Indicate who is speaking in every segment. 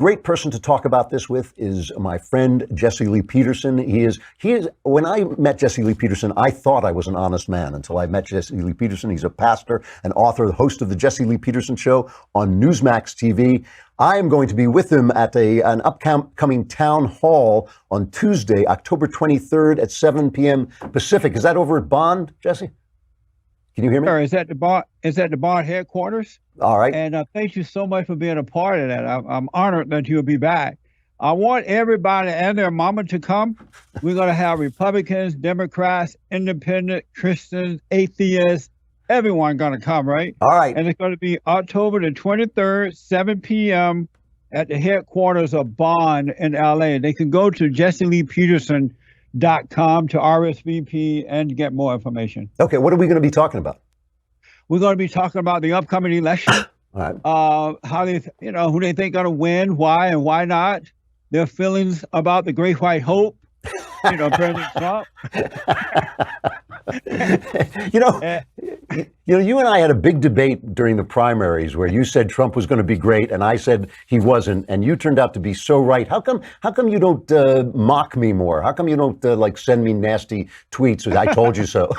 Speaker 1: great person to talk about this with is my friend Jesse Lee Peterson. He is. When I met Jesse Lee Peterson, I thought I was an honest man until I met Jesse Lee Peterson. He's a pastor, an author, the host of the Jesse Lee Peterson Show on Newsmax TV. I am going to be with him at an upcoming town hall on Tuesday, October 23rd at 7 p.m. Pacific. Is that over at Bond, Jesse? Can you hear me?
Speaker 2: Sure. Is that the Bond headquarters?
Speaker 1: All right.
Speaker 2: And thank you so much for being a part of that. I'm honored that you'll be back. I want everybody and their mama to come. We're going to have Republicans, Democrats, Independent, Christians, atheists, everyone going to come, right?
Speaker 1: All right.
Speaker 2: And it's going to be October the 23rd, 7 p.m. at the headquarters of Bond in LA. They can go to jesseleepeterson.com to RSVP and get more information.
Speaker 1: Okay, what are we going to be talking about?
Speaker 2: We're going to be talking about the upcoming election.
Speaker 1: All right.
Speaker 2: How they, who they think going to win, why and why not. Their feelings about the Great White Hope, President Trump.
Speaker 1: You and I had a big debate during the primaries where you said Trump was going to be great and I said he wasn't, and you turned out to be so right. How come you don't mock me more? How come you don't send me nasty tweets with "I told you so"?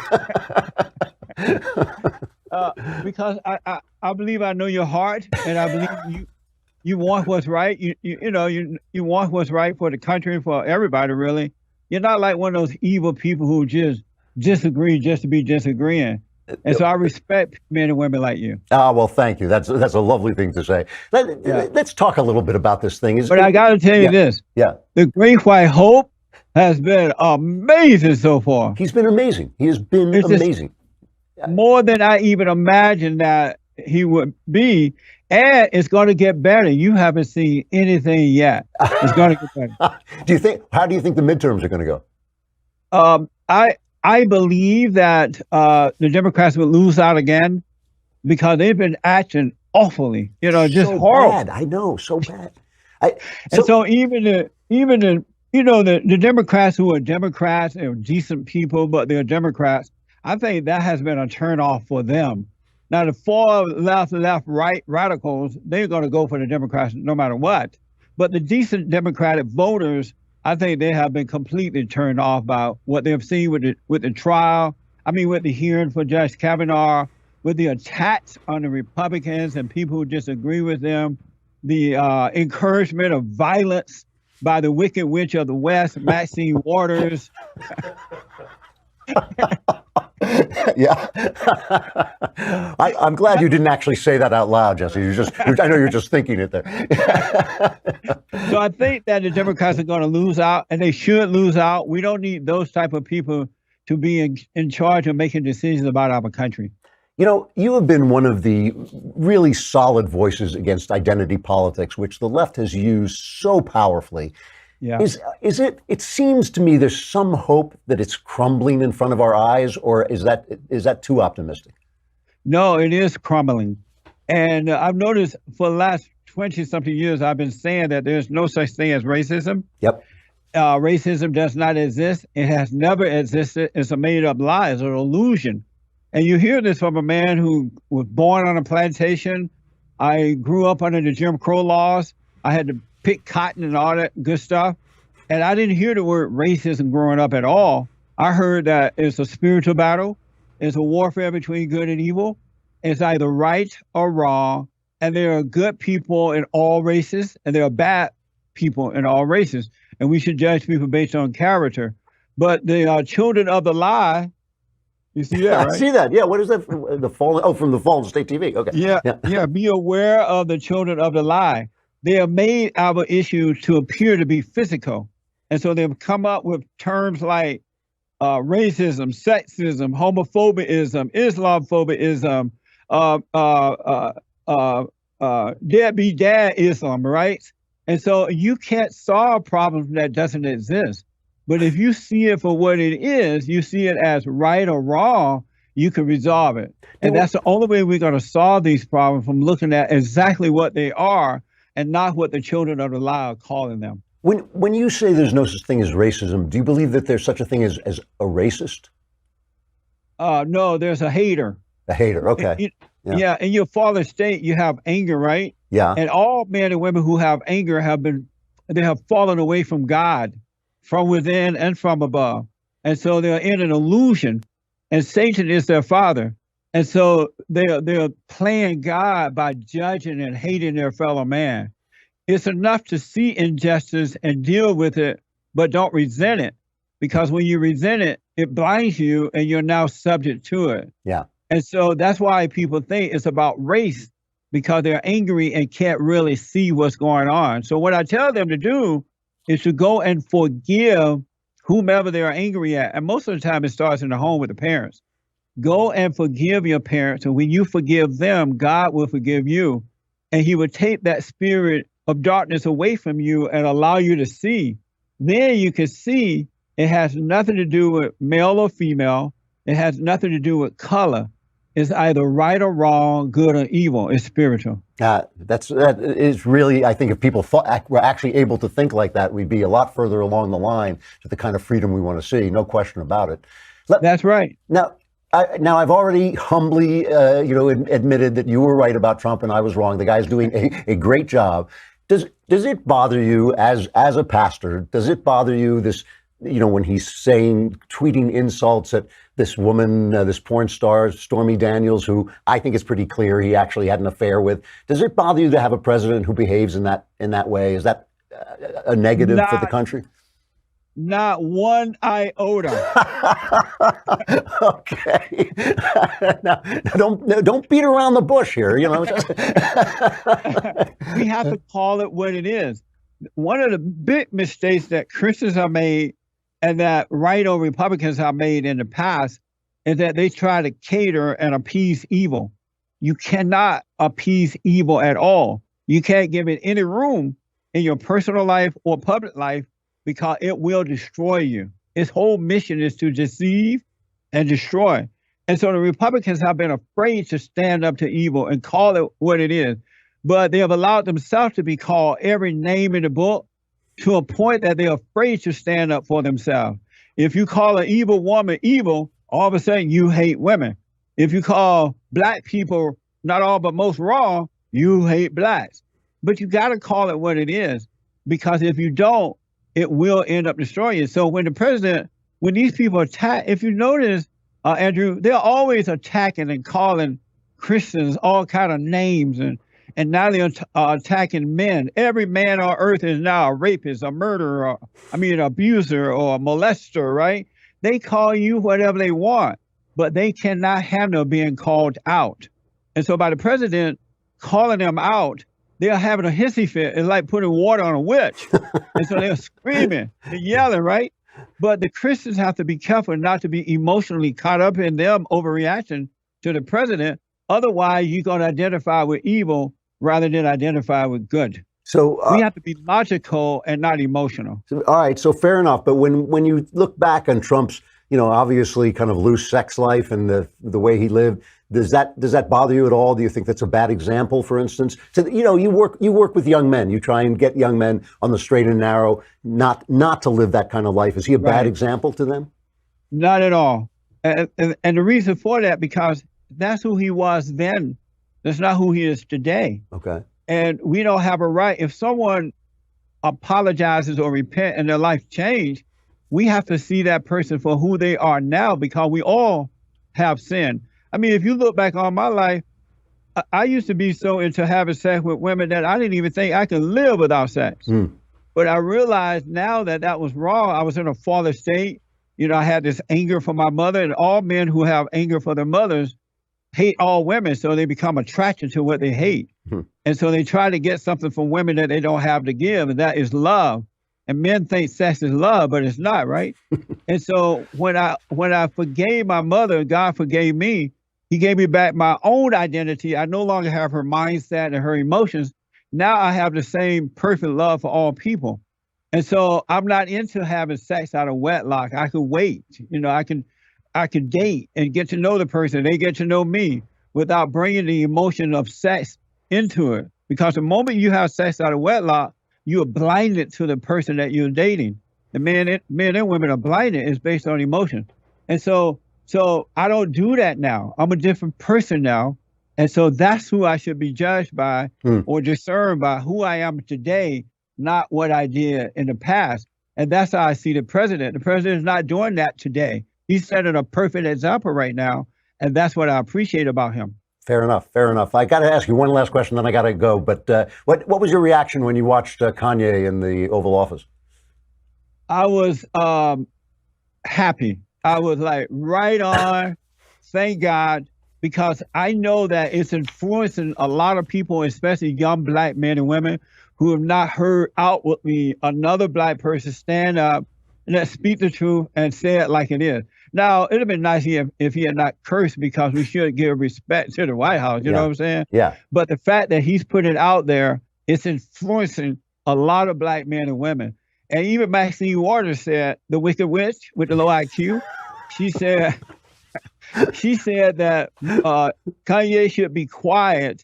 Speaker 2: Because I believe I know your heart, and I believe you want what's right. You want what's right for the country and for everybody, really. You're not like one of those evil people who just disagree just to be disagreeing. And so I respect men and women like you.
Speaker 1: Well, thank you. That's a lovely thing to say. Let's talk a little bit about this thing.
Speaker 2: But I got to tell you this.
Speaker 1: Yeah.
Speaker 2: The Great White Hope has been amazing so far.
Speaker 1: He's been amazing. He has been amazing.
Speaker 2: More than I even imagined that he would be. And it's going to get better. You haven't seen anything yet. It's going to get better.
Speaker 1: How do you think the midterms are going to go?
Speaker 2: I believe that the Democrats will lose out again because they've been acting awfully, just
Speaker 1: so
Speaker 2: horrible.
Speaker 1: Bad. I know, so bad.
Speaker 2: So even the Democrats who are Democrats, they're decent people, but they're Democrats. I think that has been a turnoff for them. Now, the far left, right radicals, they're going to go for the Democrats no matter what. But the decent Democratic voters, I think they have been completely turned off by what they've seen with the trial. With the hearing for Judge Kavanaugh, with the attacks on the Republicans and people who disagree with them, the encouragement of violence by the Wicked Witch of the West, Maxine Waters.
Speaker 1: Yeah. I'm glad you didn't actually say that out loud, Jesse. I know you're just thinking it there.
Speaker 2: So I think that the Democrats are going to lose out, and they should lose out. We don't need those type of people to be in charge of making decisions about our country.
Speaker 1: You have been one of the really solid voices against identity politics, which the left has used so powerfully.
Speaker 2: Yeah.
Speaker 1: It seems to me there's some hope that it's crumbling in front of our eyes, or is that too optimistic?
Speaker 2: No, it is crumbling. And I've noticed for the last 20-something years, I've been saying that there's no such thing as racism.
Speaker 1: Yep.
Speaker 2: Racism does not exist. It has never existed. It's a made-up lie. It's an illusion. And you hear this from a man who was born on a plantation. I grew up under the Jim Crow laws. I had to pick cotton and all that good stuff. And I didn't hear the word racism growing up at all. I heard that it's a spiritual battle. It's a warfare between good and evil. It's either right or wrong. And there are good people in all races, and there are bad people in all races. And we should judge people based on character. But the children of the lie, you see that, right?
Speaker 1: I see that. Yeah. What is that? From the Fallen State TV. Okay.
Speaker 2: Yeah. Be aware of the children of the lie. They have made our issues to appear to be physical. And so they've come up with terms like racism, sexism, homophobism, Islamophobism, deadbeat dadism, right? And so you can't solve problems that doesn't exist. But if you see it for what it is, you see it as right or wrong, you can resolve it. And that's the only way we're going to solve these problems, from looking at exactly what they are and not what the children of the lie are calling them.
Speaker 1: When you say there's no such thing as racism, do you believe that there's such a thing as a racist?
Speaker 2: No, there's a hater.
Speaker 1: A hater, okay.
Speaker 2: Yeah, in your father's state, you have anger, right?
Speaker 1: Yeah.
Speaker 2: And all men and women who have anger they have fallen away from God, from within and from above. And so they're in an illusion, and Satan is their father. And so they're playing God by judging and hating their fellow man. It's enough to see injustice and deal with it, but don't resent it. Because when you resent it, it blinds you and you're now subject to it.
Speaker 1: Yeah.
Speaker 2: And so that's why people think it's about race, because they're angry and can't really see what's going on. So what I tell them to do is to go and forgive whomever they are angry at. And most of the time it starts in the home with the parents. Go and forgive your parents. And when you forgive them, God will forgive you. And he will take that spirit of darkness away from you and allow you to see. Then you can see it has nothing to do with male or female. It has nothing to do with color. It's either right or wrong, good or evil. It's spiritual.
Speaker 1: That is really, I think if people were actually able to think like that, we'd be a lot further along the line to the kind of freedom we want to see. No question about it.
Speaker 2: That's right.
Speaker 1: Now, I've already humbly, admitted that you were right about Trump and I was wrong. The guy's doing a great job. Does it bother you as a pastor? Does it bother you this, when he's tweeting insults at this woman, this porn star, Stormy Daniels, who I think it's pretty clear he actually had an affair with? Does it bother you to have a president who behaves in that way? Is that a negative for the country?
Speaker 2: Not one iota.
Speaker 1: Okay. Now, don't beat around the bush here.
Speaker 2: We have to call it what it is. One of the big mistakes that Christians have made and that right-o Republicans have made in the past is that they try to cater and appease evil. You cannot appease evil at all. You can't give it any room in your personal life or public life, because it will destroy you. Its whole mission is to deceive and destroy. And so the Republicans have been afraid to stand up to evil and call it what it is. But they have allowed themselves to be called every name in the book to a point that they're afraid to stand up for themselves. If you call an evil woman evil, all of a sudden you hate women. If you call black people, not all but most, wrong, you hate blacks. But you got to call it what it is, because if you don't, it will end up destroying you. So when these people attack, if you notice, Andrew, they're always attacking and calling Christians all kind of names, and now they're attacking men. Every man on earth is now a rapist, a murderer, an abuser or a molester, right? They call you whatever they want, but they cannot handle being called out. And so by the president calling them out, they're having a hissy fit. It's like putting water on a witch. And so they're screaming, they're yelling, right? But the Christians have to be careful not to be emotionally caught up in them overreaction to the president. Otherwise, you're going to identify with evil rather than identify with good. So we have to be logical and not emotional.
Speaker 1: All right. So fair enough. But when you look back on Trump's, obviously kind of loose sex life and the way he lived, does that bother you at all? Do you think that's a bad example, for instance? So, you work with young men. You try and get young men on the straight and narrow, not to live that kind of life. Is he a bad example to them?
Speaker 2: Not at all. And the reason for that, because that's who he was then. That's not who he is today.
Speaker 1: Okay.
Speaker 2: And we don't have a right. If someone apologizes or repent and their life changed, we have to see that person for who they are now, because we all have sinned. If you look back on my life, I used to be so into having sex with women that I didn't even think I could live without sex. But I realized now that was wrong. I was in a fallen state. I had this anger for my mother, and all men who have anger for their mothers hate all women. So they become attracted to what they hate. And so they try to get something from women that they don't have to give, and that is love. And men think sex is love, but it's not, right? And so when I forgave my mother, God forgave me. He gave me back my own identity. I no longer have her mindset and her emotions. Now I have the same perfect love for all people. And so I'm not into having sex out of wedlock. I could wait. I could date and get to know the person. They get to know me without bringing the emotion of sex into it. Because the moment you have sex out of wedlock, you are blinded to the person that you're dating. The men and women are blinded. It's based on emotion. And so I don't do that now. I'm a different person now. And so that's who I should be judged by
Speaker 1: Hmm.
Speaker 2: or discerned by, who I am today, not what I did in the past. And that's how I see the president. The president is not doing that today. He's setting a perfect example right now. And that's what I appreciate about him.
Speaker 1: Fair enough. Fair enough. I got to ask you one last question, then I got to go. But what was your reaction when you watched Kanye in the Oval Office?
Speaker 2: I was happy. I was like, right on. Thank God, because I know that it's influencing a lot of people, especially young Black men and women who have not heard outwardly another Black person stand up and speak the truth and say it like it is. Now, it'd have been nice if he had not cursed, because we should give respect to the White House. You know what I'm saying?
Speaker 1: Yeah.
Speaker 2: But the fact that he's put it out there, it's influencing a lot of Black men and women. And even Maxine Waters said, the wicked witch with the low IQ, she said that Kanye should be quiet,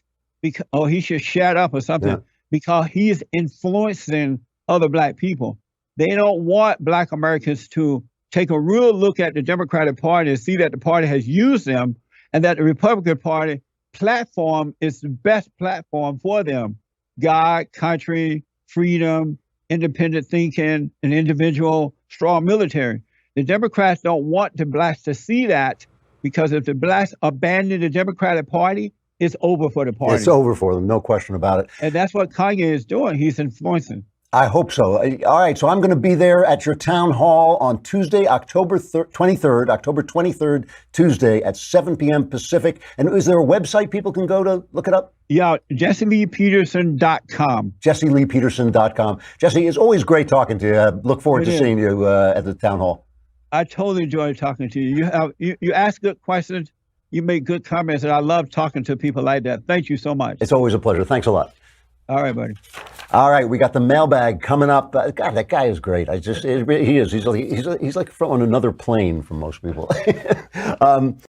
Speaker 2: or he should shut up or something, because he is influencing other Black people. They don't want Black Americans to take a real look at the Democratic Party and see that the party has used them, and that the Republican Party platform is the best platform for them. God, country, freedom, independent thinking, an individual, strong military. The Democrats don't want the Blacks to see that, because if the Blacks abandon the Democratic Party, it's over for the party.
Speaker 1: It's over for them, no question about it.
Speaker 2: And that's what Kanye is doing. He's influencing.
Speaker 1: I hope so. All right, so I'm going to be there at your town hall on Tuesday, October 23rd, Tuesday at 7 p.m. Pacific. And is there a website people can go to look it up?
Speaker 2: Yeah, JesseLeePeterson.com.
Speaker 1: JesseLeePeterson.com. Jesse, it's always great talking to you. I look forward to seeing you at the town hall.
Speaker 2: I totally enjoy talking to you. You ask good questions, you make good comments, and I love talking to people like that. Thank you so much.
Speaker 1: It's always a pleasure. Thanks a lot.
Speaker 2: All right, buddy.
Speaker 1: All right, we got the mailbag coming up. God, that guy is great. He is. He's like on another plane from most people.